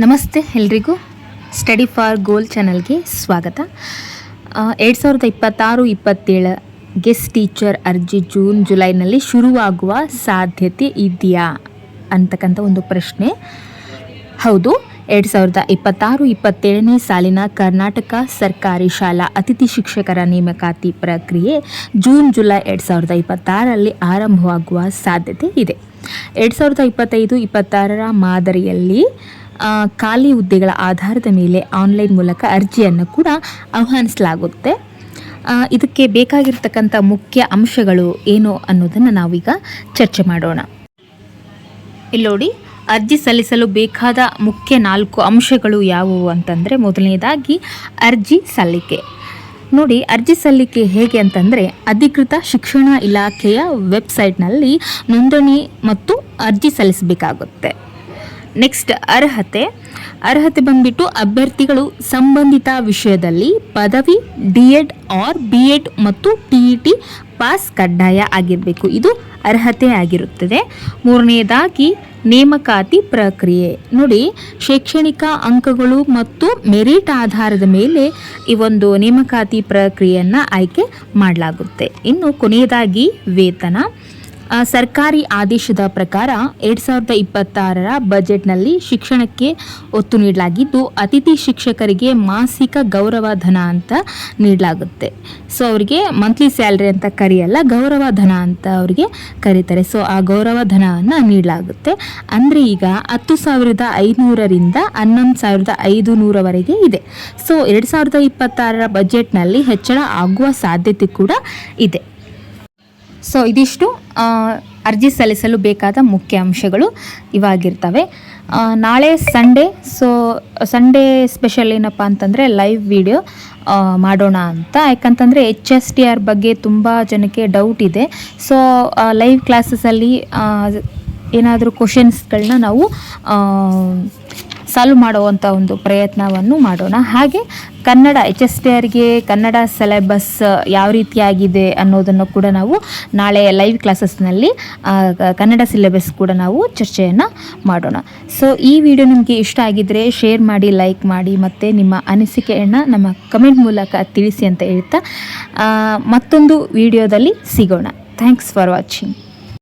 ನಮಸ್ತೆ ಎಲ್ರಿಗೂ study for ಗೋಲ್ ಚಾನಲ್ಗೆ ಸ್ವಾಗತ. 2026-27 ಗೆಸ್ಟ್ ಟೀಚರ್ ಅರ್ಜಿ ಜುಲೈನಲ್ಲಿ ಶುರುವಾಗುವ ಸಾಧ್ಯತೆ ಇದೆಯಾ ಅಂತಕ್ಕಂಥ ಒಂದು ಪ್ರಶ್ನೆ. ಹೌದು, 2026-27ನೇ ಸಾಲಿನ ಕರ್ನಾಟಕ ಸರ್ಕಾರಿ ಶಾಲಾ ಅತಿಥಿ ಶಿಕ್ಷಕರ ನೇಮಕಾತಿ ಪ್ರಕ್ರಿಯೆ ಜುಲೈ 2026ರಲ್ಲಿ ಆರಂಭವಾಗುವ ಸಾಧ್ಯತೆ ಇದೆ. 2025-26ರ ಮಾದರಿಯಲ್ಲಿ ಖಾಲಿ ಹುದ್ದೆಗಳ ಆಧಾರದ ಮೇಲೆ ಆನ್ಲೈನ್ ಮೂಲಕ ಅರ್ಜಿಯನ್ನು ಕೂಡ ಆಹ್ವಾನಿಸಲಾಗುತ್ತೆ. ಇದಕ್ಕೆ ಬೇಕಾಗಿರ್ತಕ್ಕಂಥ ಮುಖ್ಯ ಅಂಶಗಳು ಏನು ಅನ್ನೋದನ್ನು ನಾವೀಗ ಚರ್ಚೆ ಮಾಡೋಣ. ಇಲ್ಲಿ ನೋಡಿ, ಅರ್ಜಿ ಸಲ್ಲಿಸಲು ಬೇಕಾದ ಮುಖ್ಯ 4 ಅಂಶಗಳು ಯಾವುವು ಅಂತಂದರೆ, ಮೊದಲನೇದಾಗಿ ಅರ್ಜಿ ಸಲ್ಲಿಕೆ. ನೋಡಿ, ಅರ್ಜಿ ಸಲ್ಲಿಕೆ ಹೇಗೆ ಅಂತಂದರೆ, ಅಧಿಕೃತ ಶಿಕ್ಷಣ ಇಲಾಖೆಯ ವೆಬ್ಸೈಟ್ನಲ್ಲಿ ನೋಂದಣಿ ಮತ್ತು ಅರ್ಜಿ ಸಲ್ಲಿಸಬೇಕಾಗುತ್ತೆ. ನೆಕ್ಸ್ಟ್ ಅರ್ಹತೆ ಬಂದ್ಬಿಟ್ಟು ಅಭ್ಯರ್ಥಿಗಳು ಸಂಬಂಧಿತ ವಿಷಯದಲ್ಲಿ ಪದವಿ, ಡಿ.ಎಡ್ ಆರ್ ಬಿ.ಎಡ್ ಮತ್ತು ಟಿ.ಇ.ಟಿ ಪಾಸ್ ಕಡ್ಡಾಯ ಆಗಿರಬೇಕು. ಇದು ಅರ್ಹತೆ ಆಗಿರುತ್ತದೆ. ಮೂರನೆಯದಾಗಿ ನೇಮಕಾತಿ ಪ್ರಕ್ರಿಯೆ. ನೋಡಿ, ಶೈಕ್ಷಣಿಕ ಅಂಕಗಳು ಮತ್ತು ಮೆರಿಟ್ ಆಧಾರದ ಮೇಲೆ ಈ ಒಂದು ನೇಮಕಾತಿ ಪ್ರಕ್ರಿಯೆಯನ್ನು ಆಯ್ಕೆ ಮಾಡಲಾಗುತ್ತೆ. ಇನ್ನು ಕೊನೆಯದಾಗಿ ವೇತನ. ಸರ್ಕಾರಿ ಆದೇಶದ ಪ್ರಕಾರ 2026ರ ಬಜೆಟ್ನಲ್ಲಿ ಶಿಕ್ಷಣಕ್ಕೆ ಒತ್ತು ನೀಡಲಾಗಿದ್ದು, ಅತಿಥಿ ಶಿಕ್ಷಕರಿಗೆ ಮಾಸಿಕ ಗೌರವ ಧನ ಅಂತ ನೀಡಲಾಗುತ್ತೆ. ಸೊ ಅವರಿಗೆ ಮಂತ್ಲಿ ಸ್ಯಾಲ್ರಿ ಅಂತ ಕರೆಯಲ್ಲ, ಗೌರವ ಧನ ಅಂತ ಅವರಿಗೆ ಕರೀತಾರೆ. ಸೊ ಆ ಗೌರವ ಧನವನ್ನು ನೀಡಲಾಗುತ್ತೆ. ಅಂದರೆ ಈಗ 10,500ರಿಂದ 11,500ವರೆಗೆ ಇದೆ. ಸೊ 2026ರ ಬಜೆಟ್ನಲ್ಲಿ ಹೆಚ್ಚಳ ಆಗುವ ಸಾಧ್ಯತೆ ಕೂಡ ಇದೆ. ಸೊ ಇದಿಷ್ಟು ಅರ್ಜಿ ಸಲ್ಲಿಸಲು ಬೇಕಾದ ಮುಖ್ಯ ಅಂಶಗಳು ಇವಾಗಿರ್ತವೆ. ನಾಳೆ ಸಂಡೇ. ಸೊ ಸಂಡೇ ಸ್ಪೆಷಲ್ ಏನಪ್ಪ ಅಂತಂದರೆ ಲೈವ್ ವಿಡಿಯೋ ಮಾಡೋಣ ಅಂತ. ಯಾಕಂತಂದರೆ HSTR ಬಗ್ಗೆ ತುಂಬ ಜನಕ್ಕೆ ಡೌಟ್ ಇದೆ. ಸೊ ಲೈವ್ ಕ್ಲಾಸಸಲ್ಲಿ ಏನಾದರೂ ಕ್ವಶನ್ಸ್ಗಳನ್ನ ನಾವು ಸಾಲ್ವ್ ಮಾಡುವಂಥ ಒಂದು ಪ್ರಯತ್ನವನ್ನು ಮಾಡೋಣ. ಹಾಗೆ ಕನ್ನಡ HSTRಗೆ ಕನ್ನಡ ಸಿಲೆಬಸ್ ಯಾವ ರೀತಿಯಾಗಿದೆ ಅನ್ನೋದನ್ನು ಕೂಡ ನಾವು ನಾಳೆ ಲೈವ್ ಕ್ಲಾಸಸ್ನಲ್ಲಿ ಕನ್ನಡ ಸಿಲೆಬಸ್ ಕೂಡ ನಾವು ಚರ್ಚೆಯನ್ನು ಮಾಡೋಣ. ಸೊ ಈ ವಿಡಿಯೋ ನಿಮಗೆ ಇಷ್ಟ ಆಗಿದ್ದರೆ ಶೇರ್ ಮಾಡಿ, ಲೈಕ್ ಮಾಡಿ, ಮತ್ತು ನಿಮ್ಮ ಅನಿಸಿಕೆಯನ್ನು ನಮ್ಮ ಕಮೆಂಟ್ ಮೂಲಕ ತಿಳಿಸಿ ಅಂತ ಹೇಳ್ತಾ ಮತ್ತೊಂದು ವಿಡಿಯೋದಲ್ಲಿ ಸಿಗೋಣ. Thanks for watching.